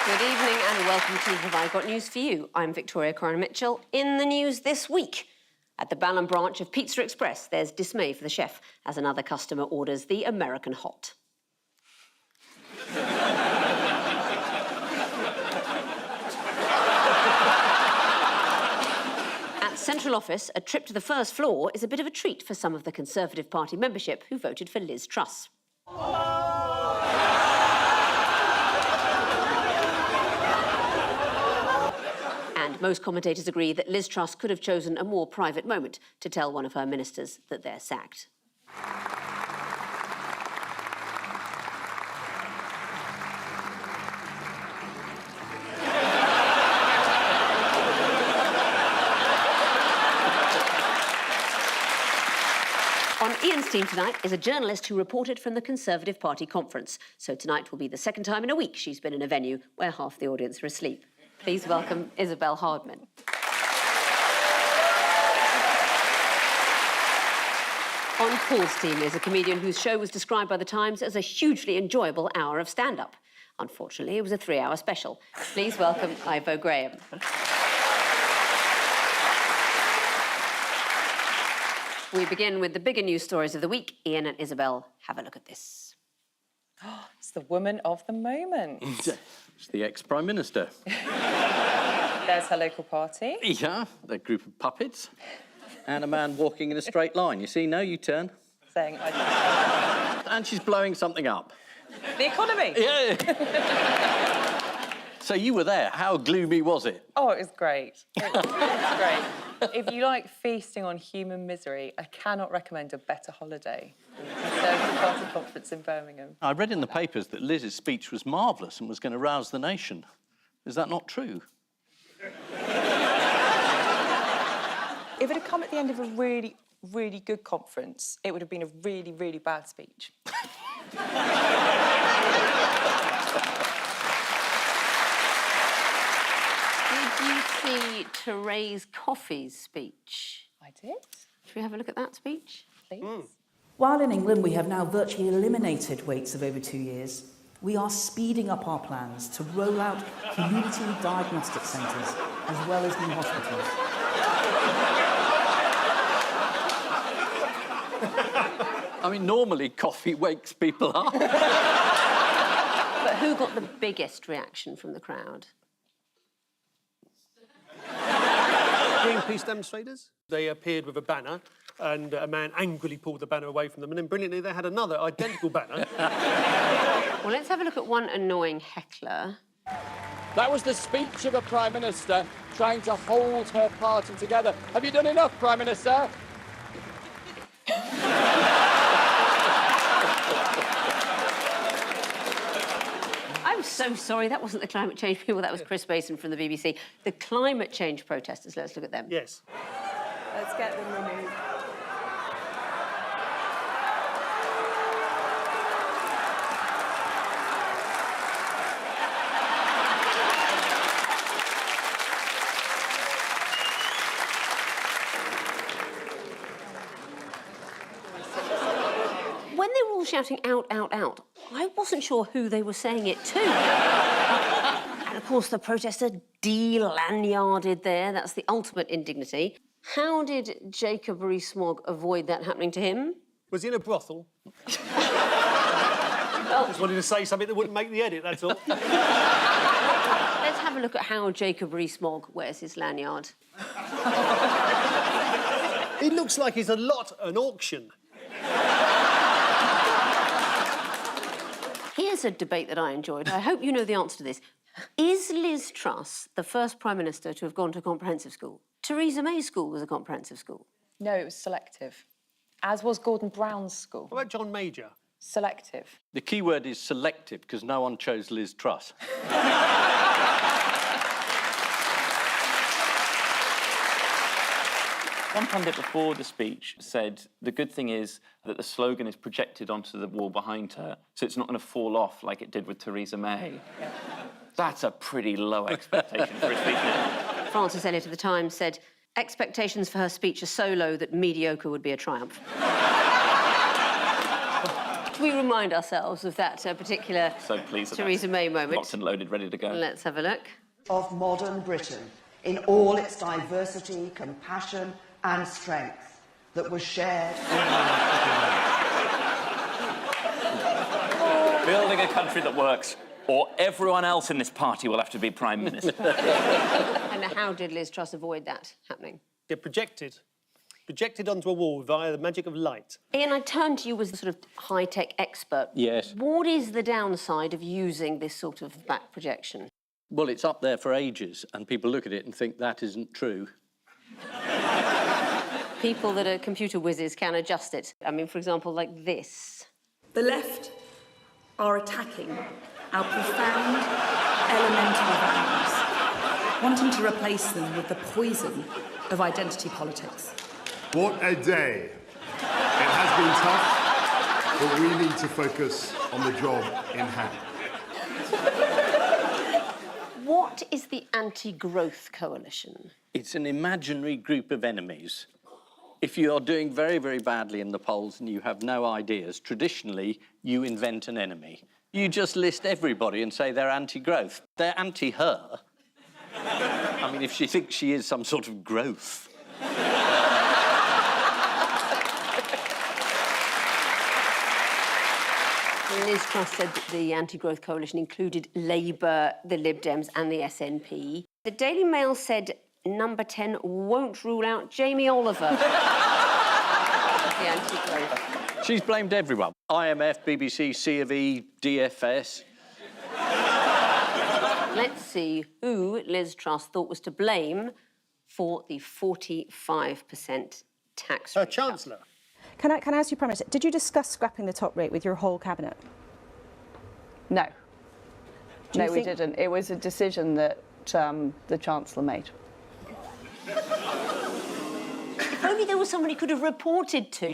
Good evening and welcome to Have I Got News For You? I'm Victoria Coren Mitchell. In the news this week, at the Balham branch of Pizza Express, there's dismay for the chef as another customer orders the American hot. At Central Office, a trip to the first floor is a bit of a treat for some of the Conservative Party membership who voted for Liz Truss. And most commentators agree that Liz Truss could have chosen a more private moment to tell one of her ministers that they're sacked. On Ian's team tonight is a journalist who reported from the Conservative Party conference. So tonight will be the second time in a week she's been in a venue where half the audience are asleep. Please welcome Isabel Hardman. On Paul's team is a comedian whose show was described by The Times as a hugely enjoyable hour of stand-up. Unfortunately, it was a 3-hour special. Please welcome Ivo Graham. We begin with the bigger news stories of the week. Ian and Isabel, have a look at this. Oh, it's the woman of the moment. It's the ex-Prime Minister. There's her local party. Yeah, a group of puppets. And a man walking in a straight line. You see, no U-turn. Saying, And she's blowing something up. The economy. Yeah. So you were there. How gloomy was it? Oh, it was great. It was great. If you like feasting on human misery, I cannot recommend a better holiday than the Conservative Party conference in Birmingham. I read in the papers that Liz's speech was marvellous and was going to rouse the nation. Is that not true? If it had come at the end of a really, really good conference, it would have been a really, really bad speech. Did you see Therese Coffey's speech? I did. Should we have a look at that speech? Please. While in England we have now virtually eliminated waits of over 2 years, we are speeding up our plans to roll out community diagnostic centres as well as new hospitals. I mean, normally coffee wakes people up. But who got the biggest reaction from the crowd? Greenpeace demonstrators. They appeared with a banner and a man angrily pulled the banner away from them and then brilliantly they had another identical banner. Well, let's have a look at one annoying heckler. That was the speech of a Prime Minister trying to hold her party together. Have you done enough, Prime Minister? I'm so sorry, that wasn't the climate change people, that was Chris Mason from the BBC. The climate change protesters, let's look at them. Yes. Let's get them removed. When they were all shouting out, out, out, I wasn't sure who they were saying it to. And of course the protester de-lanyarded there, that's the ultimate indignity. How did Jacob Rees-Mogg avoid that happening to him? Was he in a brothel? Just wanted to say something that wouldn't make the edit, that's all. Let's have a look at how Jacob Rees-Mogg wears his lanyard. It looks like he's a lot an auction. Here's a debate that I enjoyed. I hope you know the answer to this. Is Liz Truss the first Prime Minister to have gone to comprehensive school? Theresa May's school was a comprehensive school. No, it was selective. As was Gordon Brown's school. What about John Major? Selective. The key word is selective, because no one chose Liz Truss. One pundit before the speech said the good thing is that the slogan is projected onto the wall behind her, so it's not going to fall off like it did with Theresa May. Yeah. That's a pretty low expectation for a speech. Francis Elliott of The Times said, expectations for her speech are so low that mediocre would be a triumph. Do we remind ourselves of that particular So pleased with Theresa that. May moment? Locked and loaded, ready to go. Let's have a look. Of modern Britain in all its diversity, compassion and strength that was shared in life. Building a country that works, or everyone else in this party will have to be Prime Minister. And how did Liz Truss avoid that happening? Get projected onto a wall via the magic of light. Ian, I turn to you as the sort of high-tech expert. Yes. What is the downside of using this sort of back projection? Well, it's up there for ages, and people look at it and think that isn't true. People that are computer whizzes can adjust it. I mean, for example, like this. The left are attacking our profound elemental values, wanting to replace them with the poison of identity politics. What a day. It has been tough, but we need to focus on the job in hand. What is the anti-growth coalition? It's an imaginary group of enemies. If you are doing very, very badly in the polls and you have no ideas, traditionally, you invent an enemy. You just list everybody and say they're anti-growth. They're anti-her. I mean, if she thinks she is some sort of growth. Liz Truss said that the anti-growth coalition included Labour, the Lib Dems and the SNP. The Daily Mail said number 10 won't rule out Jamie Oliver. The anti-growth. She's blamed everyone. IMF, BBC, C of E, DFS. Let's see who Liz Truss thought was to blame for the 45% tax Her rate. Chancellor. Can I ask you, Prime Minister, did you discuss scrapping the top rate with your whole cabinet? No. Do you No, we think- didn't. It was a decision that the Chancellor made. If only there was somebody who could have reported to.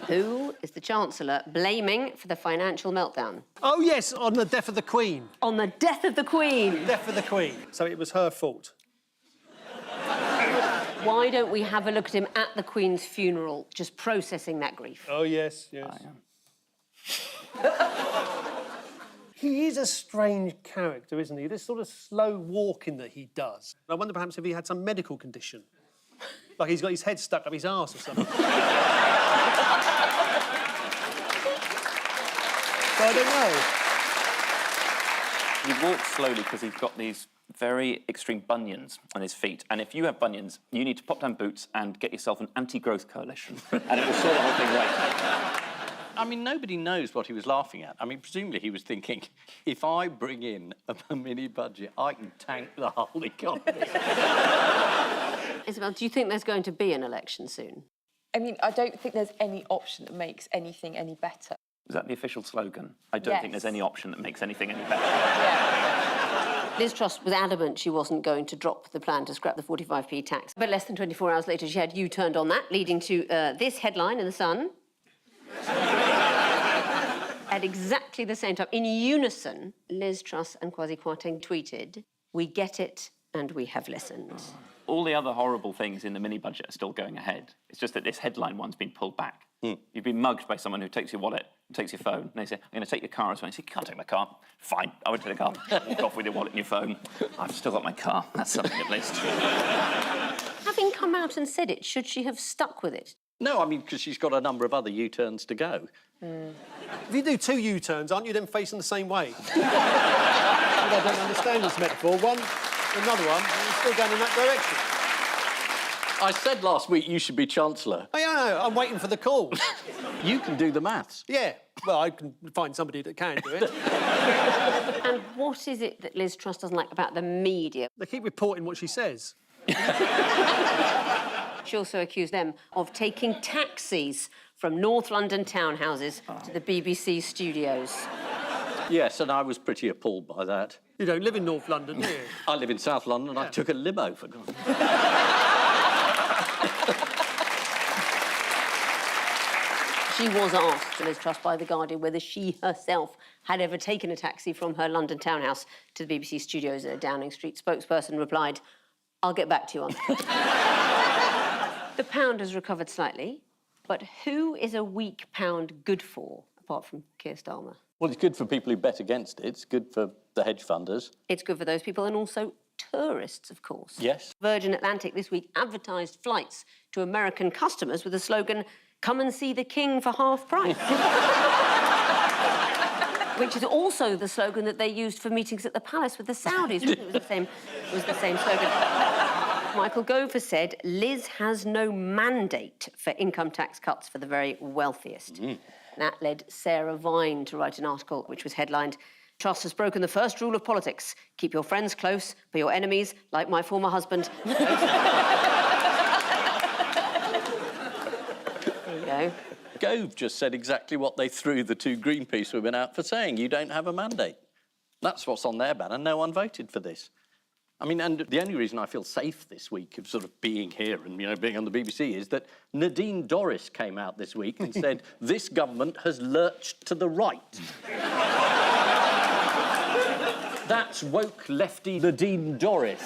Who is the Chancellor blaming for the financial meltdown? Oh, yes, on the death of the Queen. On the death of the Queen. Death of the Queen. So it was her fault. Why don't we have a look at him at the Queen's funeral, just processing that grief? Oh, yes, yes. He is a strange character, isn't he? This sort of slow walking that he does. I wonder perhaps if he had some medical condition. Like he's got his head stuck up his arse or something. So I don't know. He walks slowly because he's got these very extreme bunions on his feet. And if you have bunions, you need to pop down boots and get yourself an anti-growth coalition. And it will sort the whole thing right. I mean, nobody knows what he was laughing at. I mean, presumably he was thinking, if I bring in a mini budget, I can tank the whole economy. Isabel, do you think there's going to be an election soon? I mean, I don't think there's any option that makes anything any better. Is that the official slogan? I don't think Yes. there's any option that makes anything any better. Liz Truss was adamant she wasn't going to drop the plan to scrap the 45p tax. But less than 24 hours later, she had U-turned on that, leading to this headline in The Sun. At exactly the same time, in unison, Liz Truss and Kwasi Kwarteng tweeted, "We get it and we have listened." All the other horrible things in the mini-budget are still going ahead. It's just that this headline one's been pulled back. You've been mugged by someone who takes your wallet, takes your phone, and they say, I'm going to take your car as well. You say, you can't take my car. Fine, I won't take the car. Walk off with your wallet and your phone. I've still got my car. That's something at least. Having come out and said it, should she have stuck with it? No, I mean, because she's got a number of other U-turns to go. If you do two U-turns, aren't you then facing the same way? I don't understand this metaphor. One, another one, and you're still going in that direction. I said last week you should be Chancellor. Oh, yeah, I'm waiting for the call. You can do the maths. Yeah, well, I can find somebody that can do it. And what is it that Liz Truss doesn't like about the media? They keep reporting what she says. She also accused them of taking taxis from North London townhouses to the BBC studios. Yes, and I was pretty appalled by that. You don't live in North London, do you? I live in South London and I took a limo, for God. She was asked, Liz Truss, by The Guardian, whether she herself had ever taken a taxi from her London townhouse to the BBC studios at Downing Street. Spokesperson replied, "I'll get back to you on that." The pound has recovered slightly. But who is a weak pound good for, apart from Keir Starmer? Well, it's good for people who bet against it. It's good for the hedge funders. It's good for those people and also tourists, of course. Yes. Virgin Atlantic this week advertised flights to American customers with the slogan, "Come and see the king for half price." Which is also the slogan that they used for meetings at the palace with the Saudis. It was the same slogan. Michael Gove has said Liz has no mandate for income tax cuts for the very wealthiest. That led Sarah Vine to write an article which was headlined, "Truss has broken the first rule of politics. Keep your friends close, but your enemies, like my former husband." There you go. Gove just said exactly what they threw the two Greenpeace women out for saying. You don't have a mandate. That's what's on their banner. No one voted for this. I mean, and the only reason I feel safe this week of sort of being here and, being on the BBC is that Nadine Dorris came out this week and said, this government has lurched to the right. That's woke lefty Nadine Dorris.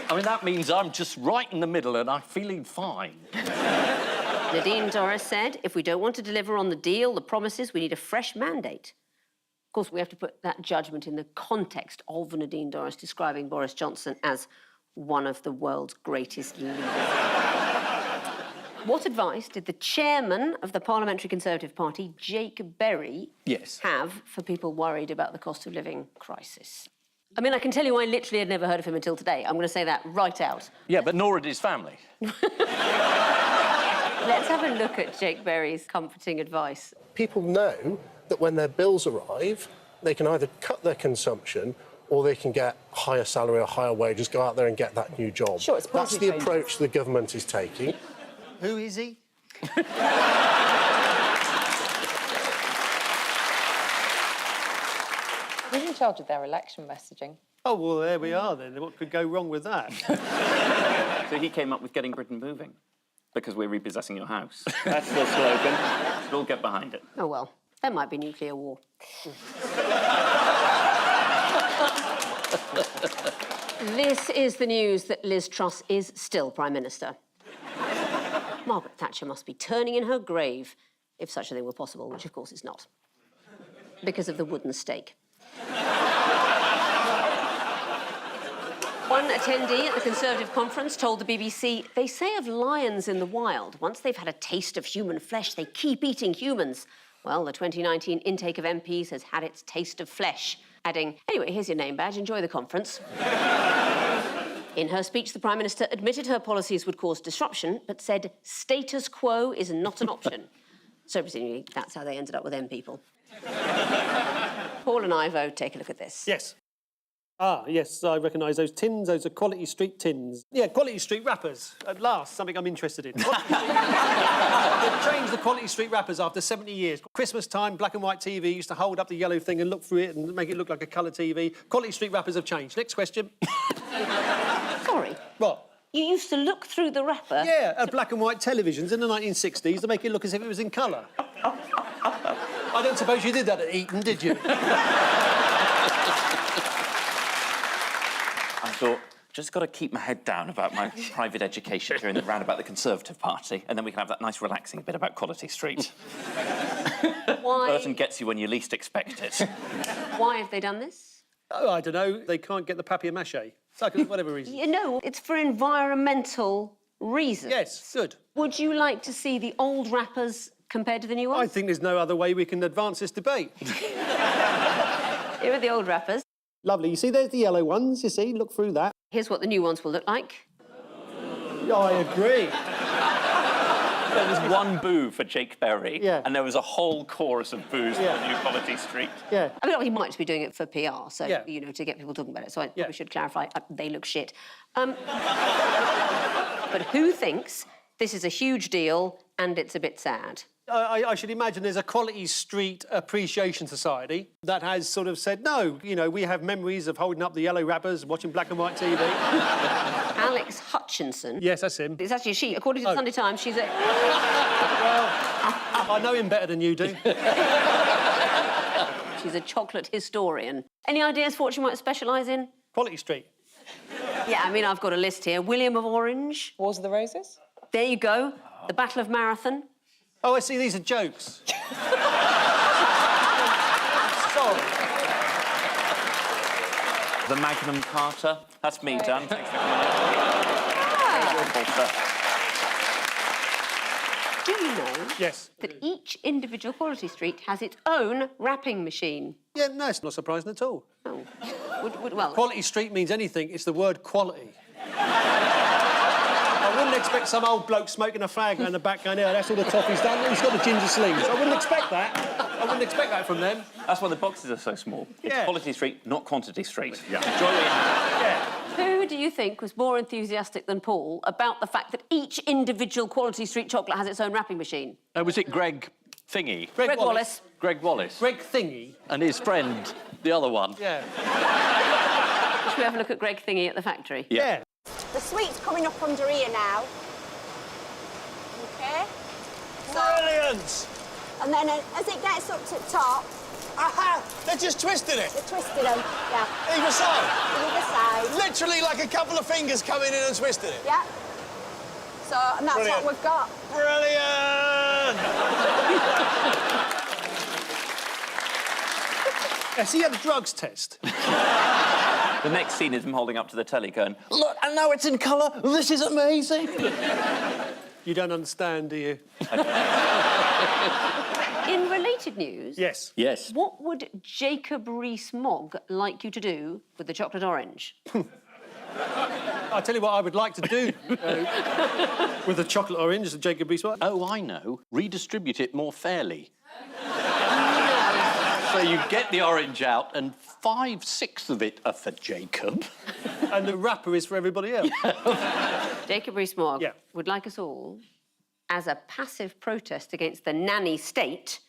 I mean, that means I'm just right in the middle and I'm feeling fine. Nadine Dorris said, if we don't want to deliver on the deal, the promises, we need a fresh mandate. Of course, we have to put that judgment in the context of Nadine Dorris describing Boris Johnson as one of the world's greatest leaders. What advice did the chairman of the Parliamentary Conservative Party, Jake Berry, have for people worried about the cost of living crisis? I mean, I can tell you I literally had never heard of him until today. I'm going to say that right out. Yeah, but nor had his family. Let's have a look at Jake Berry's comforting advice. People know that when their bills arrive, they can either cut their consumption or they can get higher salary or higher wages, go out there and get that new job. Sure, it's That's the approach the government is taking. Who is he? Who's in charge of their election messaging? Oh, well, there we are then. What could go wrong with that? So he came up with getting Britain moving, because we're repossessing your house. That's the slogan. We'll get behind it. Oh, well, there might be nuclear war. This is the news that Liz Truss is still Prime Minister. Margaret Thatcher must be turning in her grave, if such a thing were possible, which of course is not, because of the wooden stake. One attendee at the Conservative conference told the BBC, they say of lions in the wild, once they've had a taste of human flesh, they keep eating humans. Well, the 2019 intake of MPs has had its taste of flesh, adding, anyway, here's your name badge, enjoy the conference. In her speech, the Prime Minister admitted her policies would cause disruption, but said status quo is not an option. So presumably, that's how they ended up with M people. Paul and Ivo, take a look at this. Yes. Ah, yes, I recognise those tins. Those are Quality Street tins. Yeah, Quality Street wrappers. At last, something I'm interested in. They've changed the Quality Street wrappers after 70 years. Christmas time, black and white TV used to hold up the yellow thing and look through it and make it look like a colour TV. Quality Street wrappers have changed. Next question. Sorry? What? You used to look through the wrapper? Yeah, at black and white televisions in the 1960s to make it look as if it was in colour. I don't suppose you did that at Eton, did you? I thought, just got to keep my head down about my private education during the round about the Conservative Party, and then we can have that nice relaxing bit about Quality Street. Why? Burton gets you when you least expect it. Why have they done this? Oh, I don't know. They can't get the papier-mâché. So, whatever reason. You know, it's for environmental reasons. Yes, good. Would you like to see the old wrappers compared to the new ones? I think there's no other way we can advance this debate. Here are the old wrappers. Lovely. You see, there's the yellow ones, you see? Look through that. Here's what the new ones will look like. I agree. There was one boo for Jake Berry, Yeah. and there was a whole chorus of boos for the new Quality Street. Yeah. I mean, he might be doing it for PR, so, Yeah. you know, to get people talking about it. So I probably should clarify, they look shit. But who thinks this is a huge deal and it's a bit sad? I should imagine there's a Quality Street Appreciation Society that has sort of said, no, you know, we have memories of holding up the yellow wrappers, watching black and white TV. Alex Hutchinson. Yes, that's him. It's actually a she. According to the Sunday Times, she's a... Well, I know him better than you do. She's a chocolate historian. Any ideas for what she might specialise in? Quality Street. Yeah, I mean, I've got a list here. William of Orange. Wars of the Roses? There you go. The Battle of Marathon. Oh, I see, these are jokes. Sorry. The Magnum Carta. That's me done. Thanks for coming. Do you know Yes. that each individual quality street has its own wrapping machine? Yeah, no, it's not surprising at all. Oh. Well, Quality street means anything, it's the word quality. I wouldn't expect some old bloke smoking a fag around the back going, yeah, that's all the toffee's done. He's got the ginger sleeves. I wouldn't expect that. I wouldn't expect that from them. That's why the boxes are so small. It's Yeah. Quality Street, not Quantity Street. Yeah. Enjoy what you have. Yeah. who do you think was more enthusiastic than Paul about the fact that each individual Quality Street chocolate has its own wrapping machine? Was it Greg Thingy? Greg Wallace. Greg Wallace. Greg Thingy. And his friend, the other one. Yeah. Should we have a look at Greg Thingy at the factory? Yeah. The sweet's coming up under here now. OK? Brilliant! And then as it gets up to the top... Aha! They just twisted it? They twisted them, yeah. Either side? Either side. Literally like a couple of fingers coming in and twisted it? Yeah. So, and that's Brilliant. what we've got. Brilliant! Has he had a drugs test? The next scene is him holding up to the telly going, look, I know it's in colour, this is amazing. You don't understand, do you? In related news... Yes. Yes. What would Jacob Rees-Mogg like you to do with the chocolate orange? I'll tell you what I would like to do with the chocolate orange, the Jacob Rees-Mogg. Oh, I know. Redistribute it more fairly. So you get the orange out and 5/6 of it are for Jacob. And the wrapper is for everybody else. Jacob Rees-Mogg would like us all, as a passive protest against the nanny state,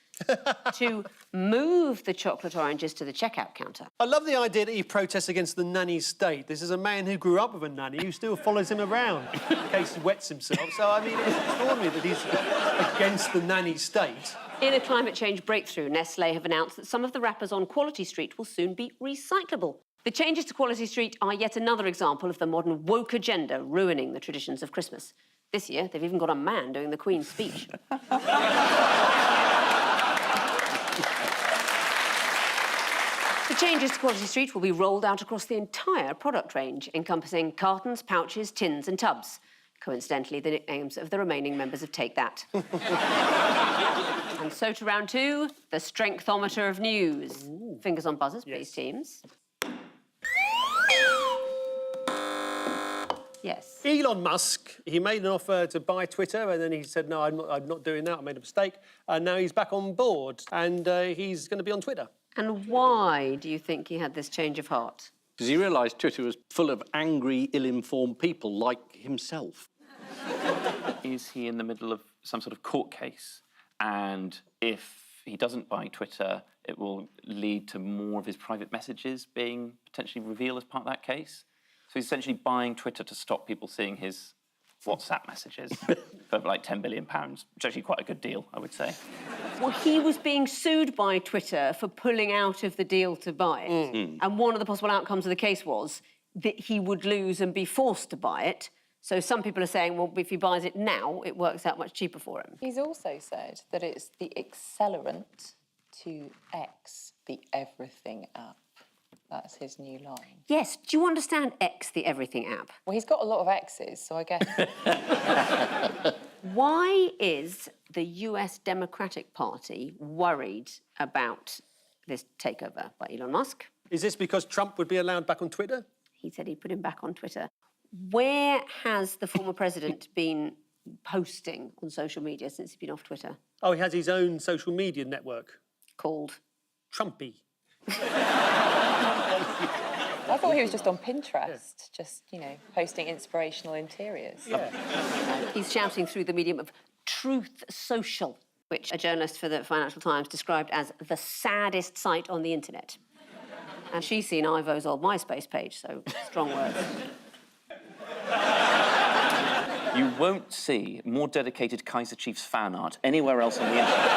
to move the chocolate oranges to the checkout counter. I love the idea that he protests against the nanny state. This is a man who grew up with a nanny who still follows him around in case he wets himself. So, I mean, it's extraordinary that he's against the nanny state. In a climate change breakthrough, Nestlé have announced that some of the wrappers on Quality Street will soon be recyclable. The changes to Quality Street are yet another example of the modern woke agenda ruining the traditions of Christmas. This year, they've even got a man doing the Queen's speech. The changes to Quality Street will be rolled out across the entire product range, encompassing cartons, pouches, tins and tubs. Coincidentally, the nicknames of the remaining members of Take That. And so to round two, the strengthometer of news. Ooh. Fingers on buzzers, please, teams. Yes. Elon Musk, he made an offer to buy Twitter and then he said, no, I'm not doing that, I made a mistake. And now he's back on board and he's going to be on Twitter. And why do you think he had this change of heart? Because he realised Twitter was full of angry, ill-informed people like himself. Is he in the middle of some sort of court case? And if he doesn't buy Twitter, it will lead to more of his private messages being potentially revealed as part of that case? So he's essentially buying Twitter to stop people seeing his WhatsApp messages for like £10 billion, which is actually quite a good deal, I would say. Well, he was being sued by Twitter for pulling out of the deal to buy it. And one of the possible outcomes of the case was that he would lose and be forced to buy it. So some people are saying, well, if he buys it now, it works out much cheaper for him. He's also said that it's the accelerant to X, the everything app. That's his new line. Yes, do you understand X, the everything app? Well, he's got a lot of X's, so I guess... Why is the US Democratic Party worried about this takeover by Elon Musk? Is this because Trump would be allowed back on Twitter? He said he'd put him back on Twitter. Where has the former president been posting on social media since he's been off Twitter? Oh, he has his own social media network. Called? Trumpy. I thought he was just on Pinterest, just, you know, posting inspirational interiors. Yeah. He's shouting through the medium of Truth Social, which a journalist for the Financial Times described as the saddest site on the internet. And she's seen Ivo's old MySpace page, so strong words. You won't see more dedicated Kaiser Chiefs fan art anywhere else on the internet.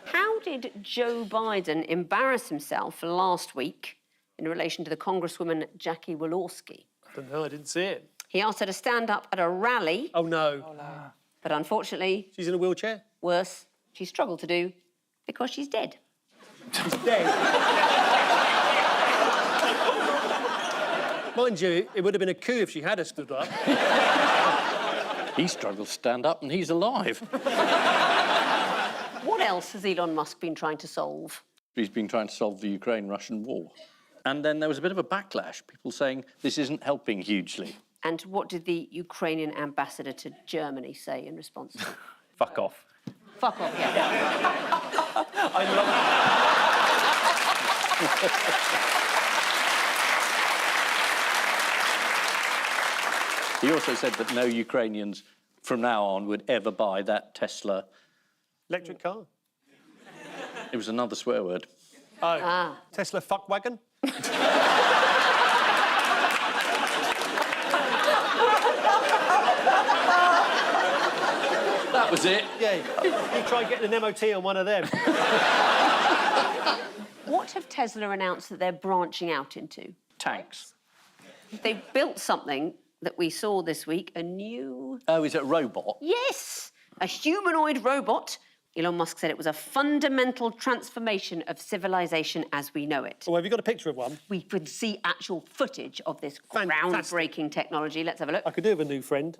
How did Joe Biden embarrass himself last week in relation to the Congresswoman Jackie Walorski? I don't know, I didn't see it. He asked her to stand up at a rally. Oh, no. But unfortunately... She's in a wheelchair? Worse, she struggled to do because she's dead. She's dead? Mind you, it would have been a coup if she had stood up. He struggled to stand up and he's alive. What else has Elon Musk been trying to solve? He's been trying to solve the Ukraine-Russian war. And then there was a bit of a backlash, people saying this isn't helping hugely. And what did the Ukrainian ambassador to Germany say in response? Fuck off. Fuck off, yeah. I love it. He also said that no Ukrainians from now on would ever buy that Tesla. Electric car? It was another swear word. Oh. Ah. Tesla fuck wagon? That was it. Yeah, you try getting an MOT on one of them. What have Tesla announced that they're branching out into? Tanks. They've built something that we saw this week, a new... Oh, is it a robot? Yes! A humanoid robot. Elon Musk said it was a fundamental transformation of civilization as we know it. Oh, have you got a picture of one? We could see actual footage of this groundbreaking technology. Let's have a look. I could do with a new friend.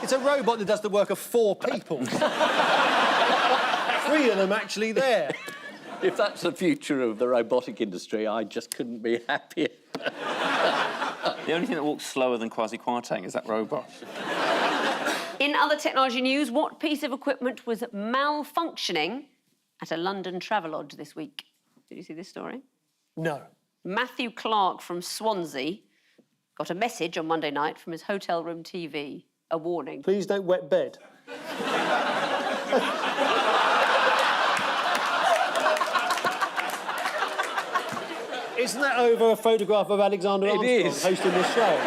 It's a robot that does the work of 4 people. 3 of them actually there. If that's the future of the robotic industry, I just couldn't be happier. The only thing that walks slower than quasi-Kwarteng is that robot. In other technology news, what piece of equipment was malfunctioning at a London Travelodge this week? Did you see this story? No. Matthew Clark from Swansea got a message on Monday night from his hotel room TV. A warning. Please don't wet bed. Isn't that over a photograph of Alexander Armstrong hosting this show?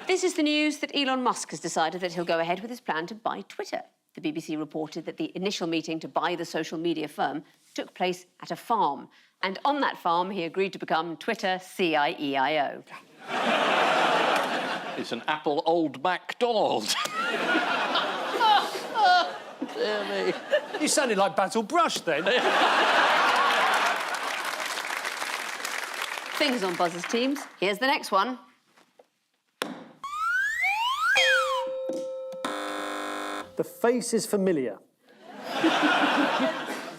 This is the news that Elon Musk has decided that he'll go ahead with his plan to buy Twitter. The BBC reported that the initial meeting to buy the social media firm took place at a farm. And on that farm, he agreed to become Twitter CIEIO. It's an Apple Old MacDonald. Dear me. You sounded like Basil Brush then. Fingers on buzzers, teams. Here's the next one. The face is familiar.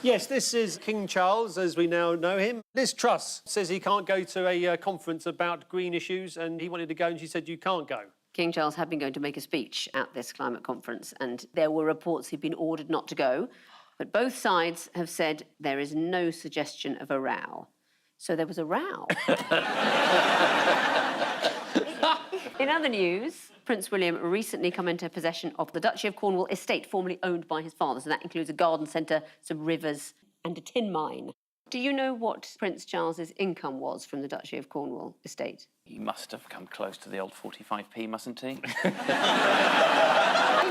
Yes, this is King Charles, as we now know him. Liz Truss says he can't go to a conference about green issues, and he wanted to go, and she said, you can't go. King Charles had been going to make a speech at this climate conference, and there were reports he'd been ordered not to go. But both sides have said there is no suggestion of a row. So there was a row. In other news, Prince William recently come into possession of the Duchy of Cornwall estate, formerly owned by his father. So that includes a garden centre, some rivers and a tin mine. Do you know what Prince Charles's income was from the Duchy of Cornwall estate? He must have come close to the old 45p, mustn't he? He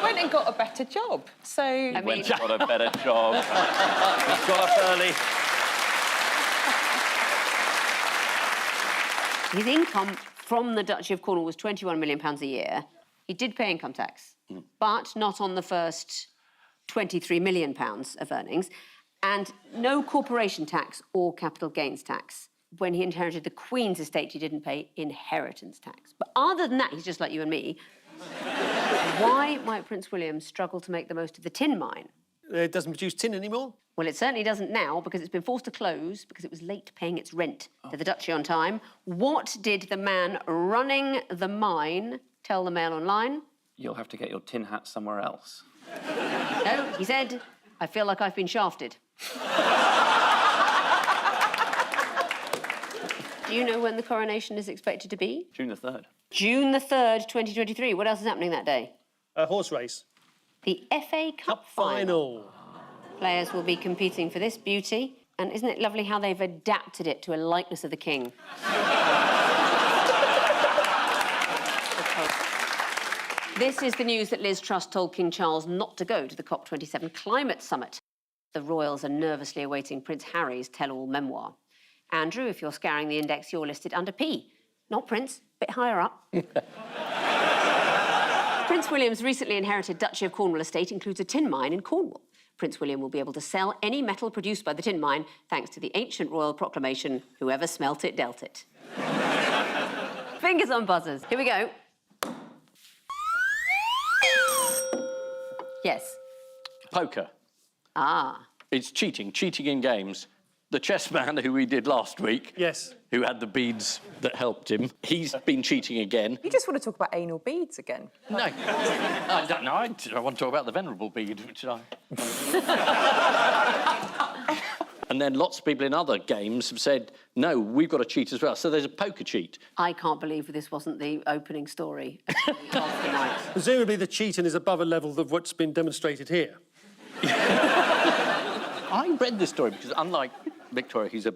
went and got a better job, so... He went and got a better job. He's got up early. His income from the Duchy of Cornwall was £21 million a year. He did pay income tax, but not on the first £23 million of earnings, and no corporation tax or capital gains tax. When he inherited the Queen's estate, he didn't pay inheritance tax. But other than that, he's just like you and me. Why might Prince William struggle to make the most of the tin mine? It doesn't produce tin anymore? Well, it certainly doesn't now, because it's been forced to close because it was late paying its rent to the Duchy on time. What did the man running the mine tell the Mail Online? You'll have to get your tin hat somewhere else. No, he said, I feel like I've been shafted. Do you know when the coronation is expected to be? June the 3rd. June the 3rd, 2023. What else is happening that day? A horse race. The FA Cup final. Players will be competing for this beauty. And isn't it lovely how they've adapted it to a likeness of the king? This is the news that Liz Truss told King Charles not to go to the COP27 climate summit. The royals are nervously awaiting Prince Harry's tell-all memoir. Andrew, if you're scouring the index, you're listed under P. Not Prince, bit higher up. Prince William's recently inherited Duchy of Cornwall estate includes a tin mine in Cornwall. Prince William will be able to sell any metal produced by the tin mine thanks to the ancient royal proclamation, whoever smelt it, dealt it. Fingers on buzzers. Here we go. Yes. Poker. Ah. It's cheating in games. The chess man who we did last week, yes, who had the beads that helped him, he's been cheating again. You just want to talk about anal beads again? No, I don't know. I want to talk about the venerable bead, which I... And then lots of people in other games have said, no, we've got to cheat as well. So there's a poker cheat. I can't believe this wasn't the opening story of the night. Presumably the cheating is above a level of what's been demonstrated here. I read this story because, unlike Victoria, who's a,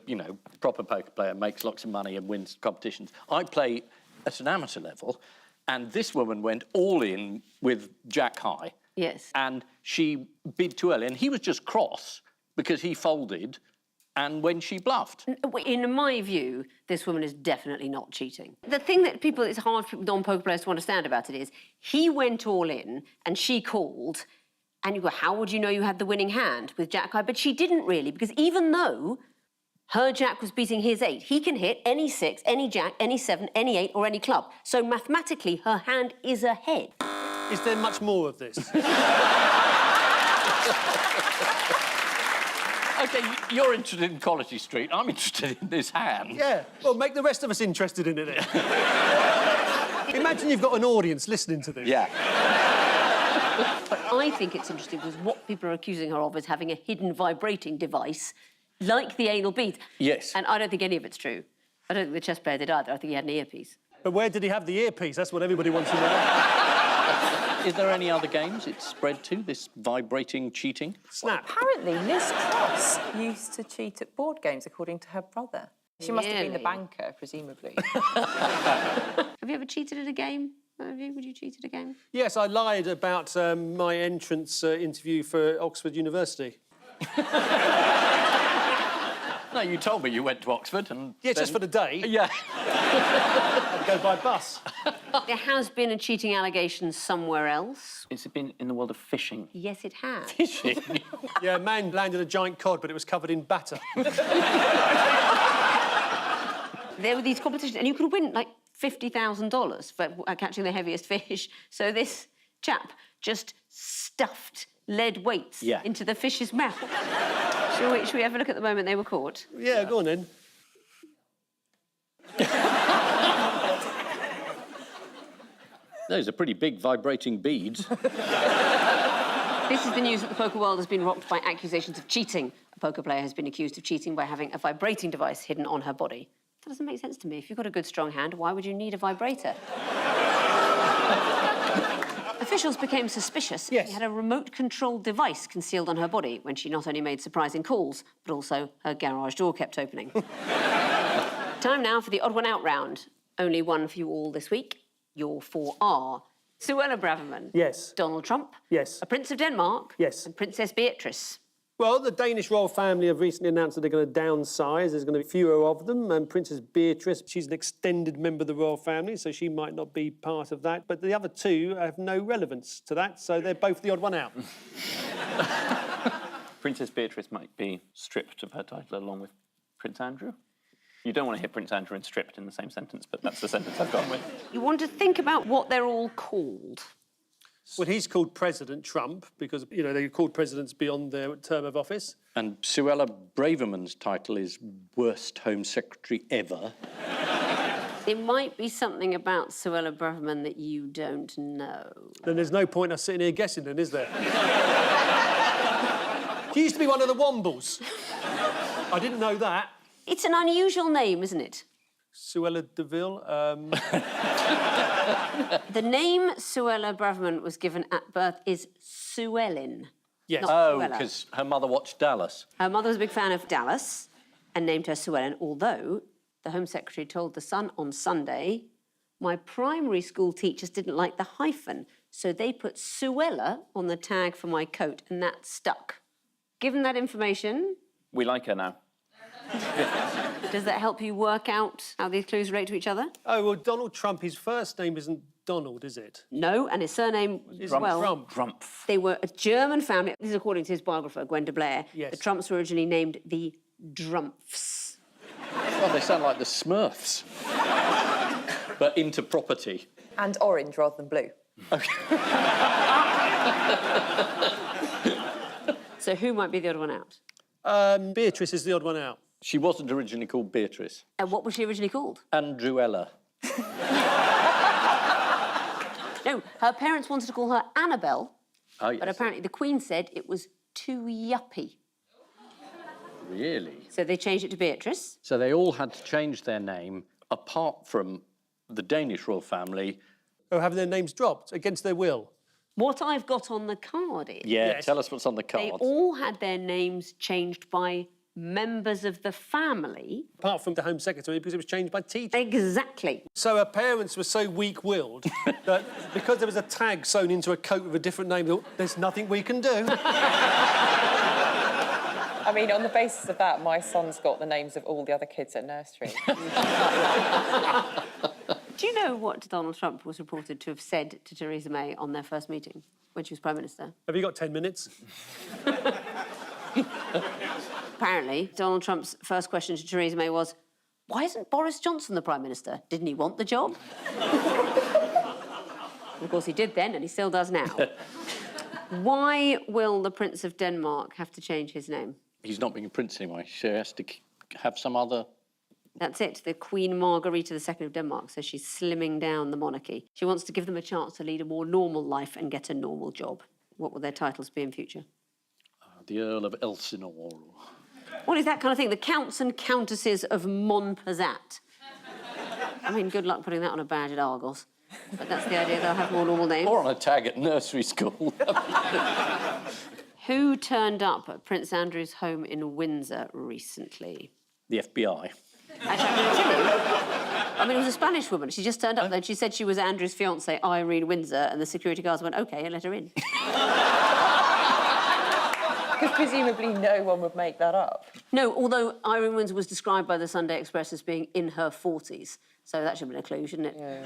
proper poker player, makes lots of money and wins competitions, I play at an amateur level, and this woman went all in with Jack High. Yes. And she bid too early, and he was just cross because he folded and when she bluffed. In my view, this woman is definitely not cheating. The thing that it's hard for non-poker players to understand about it is he went all in and she called, and you go, how would you know you had the winning hand with Jack High? But she didn't really, because even though her Jack was beating his 8, he can hit any 6, any Jack, any 7, any 8 or any club. So mathematically, her hand is ahead. Is there much more of this? OK, you're interested in Quality Street. I'm interested in this hand. Yeah, well, make the rest of us interested in it. Imagine you've got an audience listening to this. Yeah. But I think it's interesting because what people are accusing her of is having a hidden vibrating device like the anal bead. Yes. And I don't think any of it's true. I don't think the chess player did either. I think he had an earpiece. But where did he have the earpiece? That's what everybody wants to know. Is there any other games it's spread to, this vibrating cheating? Snap. Well, apparently, Liz Truss used to cheat at board games, according to her brother. She must have been the banker, presumably. Have you ever cheated at a game? Would you cheat at a game? Yes, I lied about my entrance interview for Oxford University. No, you told me you went to Oxford and... Yeah, just for the day. Yeah. I'd go by bus. There has been a cheating allegation somewhere else. Has it been in the world of fishing? Yes, it has. Fishing? Yeah, a man landed a giant cod, but it was covered in batter. There were these competitions, and you could win, like, $50,000 for catching the heaviest fish. So this chap just stuffed lead weights into the fish's mouth. Should we have a look at the moment they were caught? Yeah, go on then. Those are pretty big vibrating beads. This is the news that the poker world has been rocked by accusations of cheating. A poker player has been accused of cheating by having a vibrating device hidden on her body. That doesn't make sense to me. If you've got a good, strong hand, why would you need a vibrator? Officials became suspicious. Yes. She had a remote-controlled device concealed on her body when she not only made surprising calls, but also her garage door kept opening. Time now for the odd one out round. Only one for you all this week. Your 4 are Suella Braverman. Yes. Donald Trump. Yes. A Prince of Denmark. Yes. And Princess Beatrice. Well, the Danish royal family have recently announced that they're going to downsize. There's going to be fewer of them. And Princess Beatrice, she's an extended member of the royal family, so she might not be part of that. But the other 2 have no relevance to that, so they're both the odd one out. Princess Beatrice might be stripped of her title along with Prince Andrew. You don't want to hear Prince Andrew and stripped in the same sentence, but that's the sentence I've gone with. You want to think about what they're all called. Well, he's called President Trump because, they're called presidents beyond their term of office. And Suella Braverman's title is Worst Home Secretary Ever. There might be something about Suella Braverman that you don't know. Then there's no point us sitting here guessing then, is there? She used to be one of the Wombles. I didn't know that. It's an unusual name, isn't it? Suella Deville. The name Suella Braverman was given at birth is Suellin. Yes. Oh, because her mother watched Dallas. Her mother was a big fan of Dallas and named her Suellin, although the Home Secretary told The Sun on Sunday My primary school teachers didn't like the hyphen, so they put Suella on the tag for my coat, and that stuck. Given that information... We like her now. Does that help you work out how these clues relate to each other? Oh, well, Donald Trump, his first name isn't Donald, is it? No, and his surname as well. Trump. They were a German family. This is according to his biographer, Gwenda Blair. Yes. The Trumps were originally named the Drumpfs. Well, they sound like the Smurfs. But into property. And orange rather than blue. So who might be the odd one out? Beatrice is the odd one out. She wasn't originally called Beatrice. And what was she originally called? Andrewella. No, her parents wanted to call her Annabelle, Oh, yes. but apparently the Queen said it was too yuppie. Really? So they changed it to Beatrice. So they all had to change their name, apart from the Danish royal family. Oh, having their names dropped against their will. What I've got on the card is... Yeah, tell us what's on the card. They all had their names changed by members of the family. Apart from the Home Secretary, because it was changed by teachers. Exactly. So her parents were so weak-willed that because there was a tag sewn into a coat with a different name, they thought, there's nothing we can do. I mean, on the basis of that, my son's got the names of all the other kids at nursery. Do you know what Donald Trump was reported to have said to Theresa May on their first meeting when she was Prime Minister? Have you got 10 minutes? Apparently, Donald Trump's first question to Theresa May was, why isn't Boris Johnson the Prime Minister? Didn't he want the job? Of course, he did then, and he still does now. Why will the Prince of Denmark have to change his name? He's not being a prince anyway. She has to have some other... That's it. The Queen Margrethe II of Denmark says she's slimming down the monarchy. She wants to give them a chance to lead a more normal life and get a normal job. What will their titles be in future? The Earl of Elsinore. What is that kind of thing? The Counts and Countesses of Montpezat. I mean, good luck putting that on a badge at Argos. But that's the idea, they'll have more normal names. Or on a tag at nursery school. Who turned up at Prince Andrew's home in Windsor recently? The FBI. I mean, it was a Spanish woman. She just turned up there and she said she was Andrew's fiancée, Irene Windsor, and the security guards went, OK, and let her in. Because presumably no one would make that up. No, although Irene Windsor was described by the Sunday Express as being in her 40s. So that should have been a clue, shouldn't it? Yeah.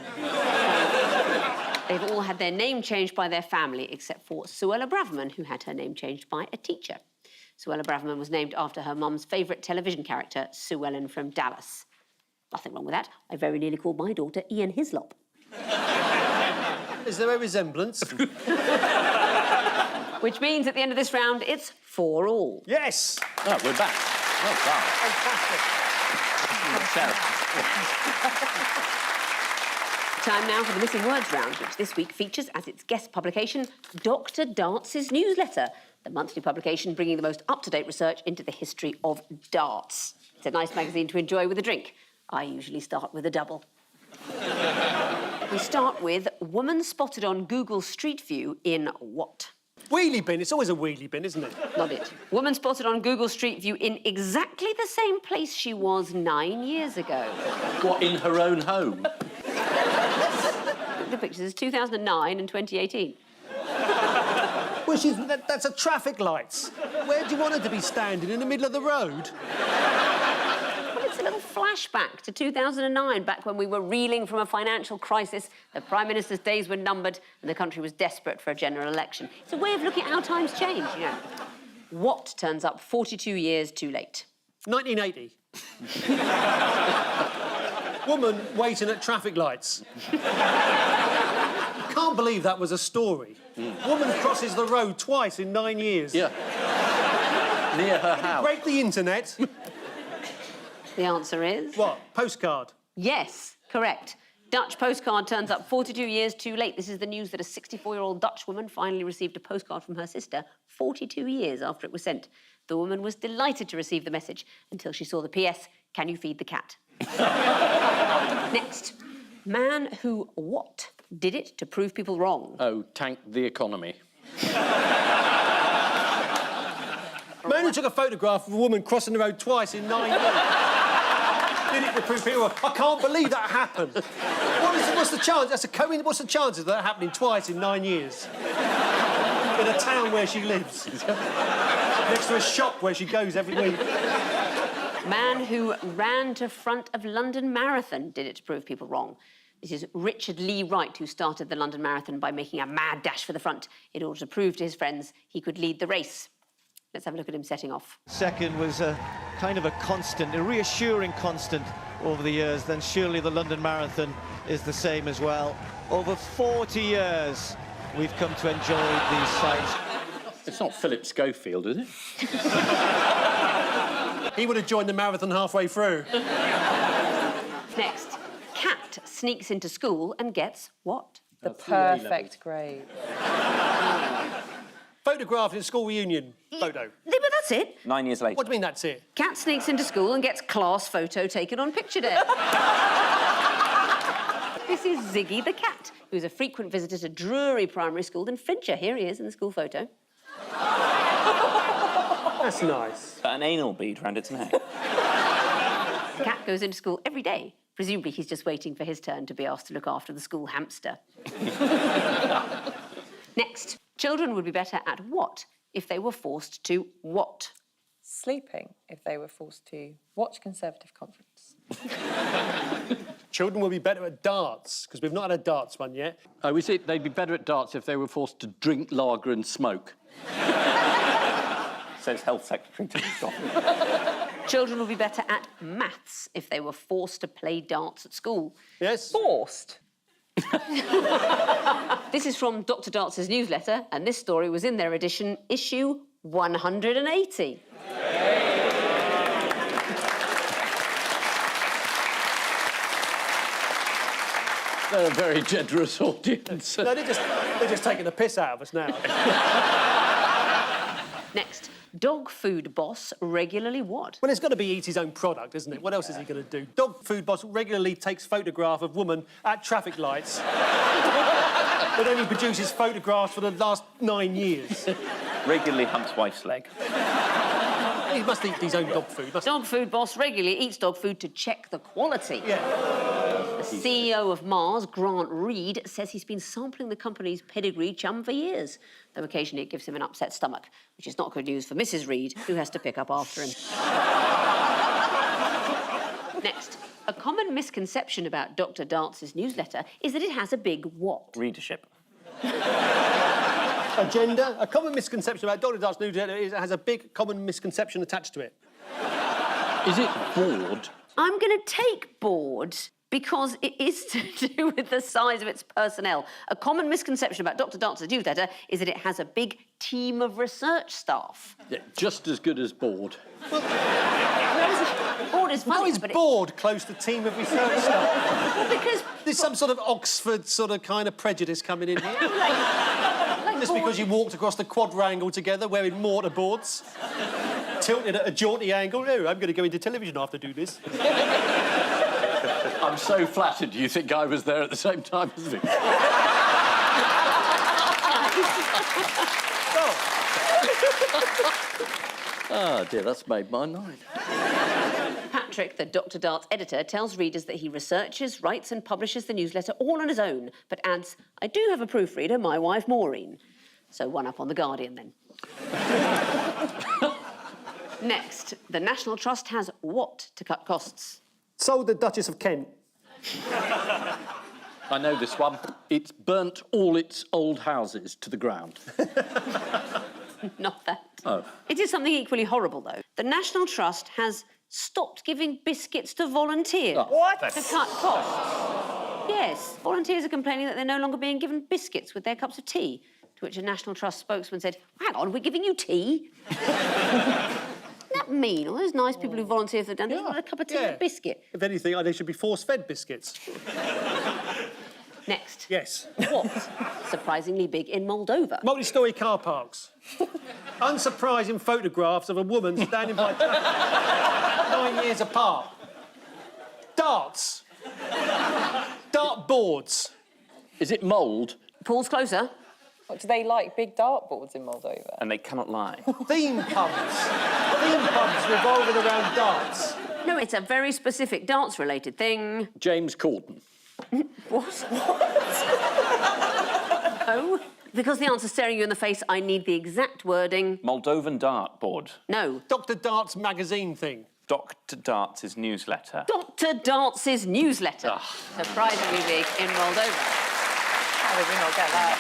They've all had their name changed by their family, except for Suella Braverman, who had her name changed by a teacher. Suella Braverman was named after her mum's favourite television character, Sue Ellen from Dallas. Nothing wrong with that. I very nearly called my daughter Ian Hislop. Is there a resemblance? Which means at the end of this round, it's 4-all. Yes! Oh, we're back. Well done. Fantastic. Time now for the Missing Words round, which this week features as its guest publication, Dr. Darts' newsletter, the monthly publication bringing the most up-to-date research into the history of darts. It's a nice magazine to enjoy with a drink. I usually start with a double. We start with woman spotted on Google Street View in what? Wheelie bin. It's always a wheelie bin, isn't it? Not it. Woman spotted on Google Street View in exactly the same place she was 9 years ago. What, in her own home? The pictures is 2009 and 2018. Well, that's a traffic lights. Where do you want her to be standing? In the middle of the road? Well, it's a little flashback to 2009, back when we were reeling from a financial crisis, the Prime Minister's days were numbered, and the country was desperate for a general election. It's a way of looking at how times change, you know. What turns up 42 years too late? 1980. Woman waiting at traffic lights. Can't believe that was a story. Woman crosses the road twice in 9 years. Yeah. Near her house. Break the internet. The answer is... What? Postcard? Yes, correct. Dutch postcard turns up 42 years too late. This is the news that a 64-year-old Dutch woman finally received a postcard from her sister 42 years after it was sent. The woman was delighted to receive the message until she saw the PS, "Can you feed the cat?" Next. Man who what? Did it to prove people wrong. Oh, tanked the economy. Man who took a photograph of a woman crossing the road twice in 9 years. Did it to prove people wrong. I can't believe that happened. What What's the chance? What's the chances of that happening twice in 9 years? In a town where she lives. Next to a shop where she goes every week. Man who ran to front of London Marathon did it to prove people wrong. This is Richard Lee Wright, who started the London Marathon by making a mad dash for the front in order to prove to his friends he could lead the race. Let's have a look at him setting off. Second was a kind of a constant, a reassuring constant over the years. Then surely the London Marathon is the same as well. Over 40 years, we've come to enjoy these sights. It's not Philip Schofield, is it? He would have joined the marathon halfway through. Next, cat sneaks into school and gets what? The perfect grade. Photographed in school reunion photo. Yeah, but that's it. 9 years later. What do you mean that's it? Cat sneaks into school and gets class photo taken on picture day. This is Ziggy the cat, who's a frequent visitor to Drury Primary School in Fincher. Here he is in the school photo. That's nice. An anal bead round its neck. The cat goes into school every day. Presumably he's just waiting for his turn to be asked to look after the school hamster. Next, children would be better at what if they were forced to what? Sleeping if they were forced to watch Conservative conference. Children will be better at darts, because we've not had a darts one yet. Oh, is it? They'd be better at darts if they were forced to drink lager and smoke. Says Health Secretary to stop. Children will be better at maths if they were forced to play darts at school. Yes? Forced? This is from Dr. Darts' newsletter, and this story was in their edition, issue 180. They're a very generous audience. No, they're just taking the piss out of us now. Next, dog food boss regularly what? Well, it's got to be eat his own product, isn't it? What else is he going to do? Dog food boss regularly takes photograph of woman at traffic lights. But only produces photographs for the last 9 years. Regularly humps wife's leg. He must eat his own dog food. Dog food boss regularly eats dog food to check the quality. Yeah. The CEO of Mars, Grant Reed, says he's been sampling the company's pedigree chum for years, though occasionally it gives him an upset stomach, which is not good news for Mrs. Reed, who has to pick up after him. Next, a common misconception about Dr. Darts' newsletter is that it has a big what? Readership. Agenda. A common misconception about Dr. Darts' newsletter is it has a big common misconception attached to it. Is it bored? I'm going to take bored because it is to do with the size of its personnel. A common misconception about Dr. Darts' newsletter is that it has a big team of research staff. Yeah, just as good as bored. Bored is funny, How is but bored close to team of research staff? Well, because there's some sort of Oxford sort of kind of prejudice coming in here. Just bored. because you walked across the quadrangle together wearing mortarboards, tilted at a jaunty angle. Oh, I'm going to go into television after do this. I'm so flattered you think I was there at the same time as me. Oh, dear, that's made my night. Patrick, the Dr. Darts editor, tells readers that he researches, writes and publishes the newsletter all on his own, but adds, I do have a proofreader, my wife Maureen. So one up on The Guardian, then. Next, the National Trust has what to cut costs? Sold the Duchess of Kent. I know this one. It's burnt all its old houses to the ground. Not that. Oh. It is something equally horrible, though. The National Trust has stopped giving biscuits to volunteers. Oh, what? To cut costs. Yes, volunteers are complaining that they're no longer being given biscuits with their cups of tea, to which a National Trust spokesman said, hang on, we're giving you tea? Isn't that mean? All those nice people who volunteer for the they want a cup of tea and a biscuit. If anything, they should be force-fed biscuits. Next. Yes. What? Surprisingly big in Moldova. Multi-storey car parks. Unsurprising photographs of a woman standing by 9 years apart. Darts. Dart boards. Is it mould? Paul's closer. What, do they like big dartboards in Moldova? And they cannot lie. Theme pubs. Theme pubs revolving around darts. No, it's a very specific darts-related thing. James Corden. What? No. Because the answer's staring you in the face, I need the exact wording. Moldovan dartboard. No. Dr. Dart's magazine thing. Dr. Dart's newsletter. Dr. Dart's newsletter. Surprisingly big in Moldova. How did we not get that?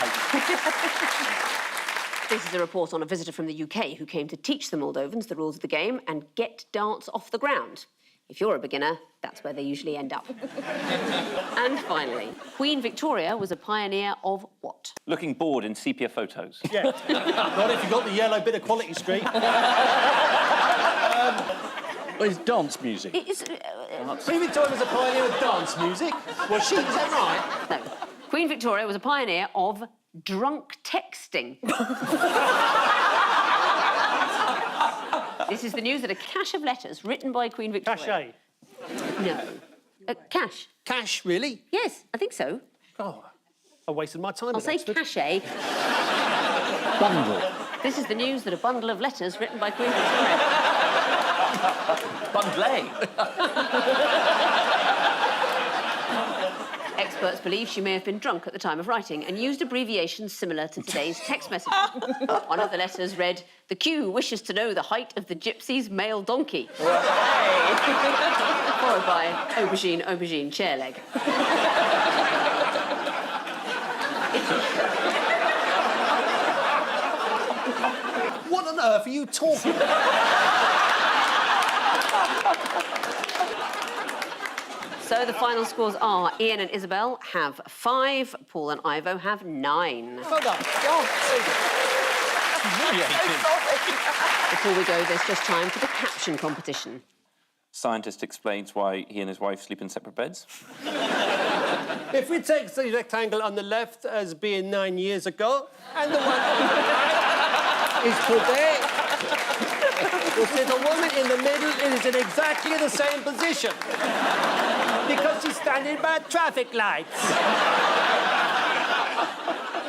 This is a report on a visitor from the UK who came to teach the Moldovans the rules of the game and get darts off the ground. If you're a beginner, that's where they usually end up. And finally, Queen Victoria was a pioneer of what? Looking bored in sepia photos. Yeah. Not if you've got the yellow bit of Quality Street. Well, it's dance music. It is... Queen Victoria was a pioneer of dance music. Was she? Is that right? No. Queen Victoria was a pioneer of drunk texting. This is the news that a cache of letters written by Queen Victoria... Cachet. No. Cache. Cash, really? Yes, I think so. Oh, I wasted my time I'll at say Oxford. cachet. Bundle. This is the news that a bundle of letters written by Queen Victoria... Bundle. Experts believe she may have been drunk at the time of writing and used abbreviations similar to today's text message. One of the letters read, "The Q wishes to know the height of the gypsy's male donkey." Followed by aubergine, aubergine, chair leg. What on earth are you talking about? So the final scores are Ian and Isabel have 5, Paul and Ivo have 9. Well done. Before we go, there's just time for the caption competition. Scientist explains why he and his wife sleep in separate beds. If we take the rectangle on the left as being 9 years ago, and the one on the right is today, we'll see the woman in the middle is in exactly the same position. Because she's standing by traffic lights.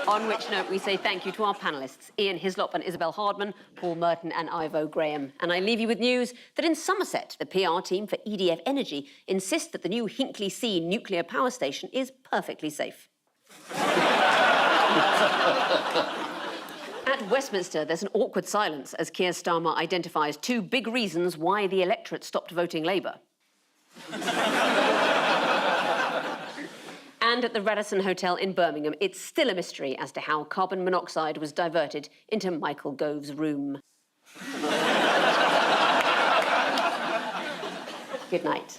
On which note, we say thank you to our panellists, Ian Hislop and Isabel Hardman, Paul Merton and Ivo Graham. And I leave you with news that in Somerset, the PR team for EDF Energy insists that the new Hinkley C nuclear power station is perfectly safe. At Westminster, there's an awkward silence as Keir Starmer identifies 2 big reasons why the electorate stopped voting Labour. And at the Radisson Hotel in Birmingham, it's still a mystery as to how carbon monoxide was diverted into Michael Gove's room. Good night.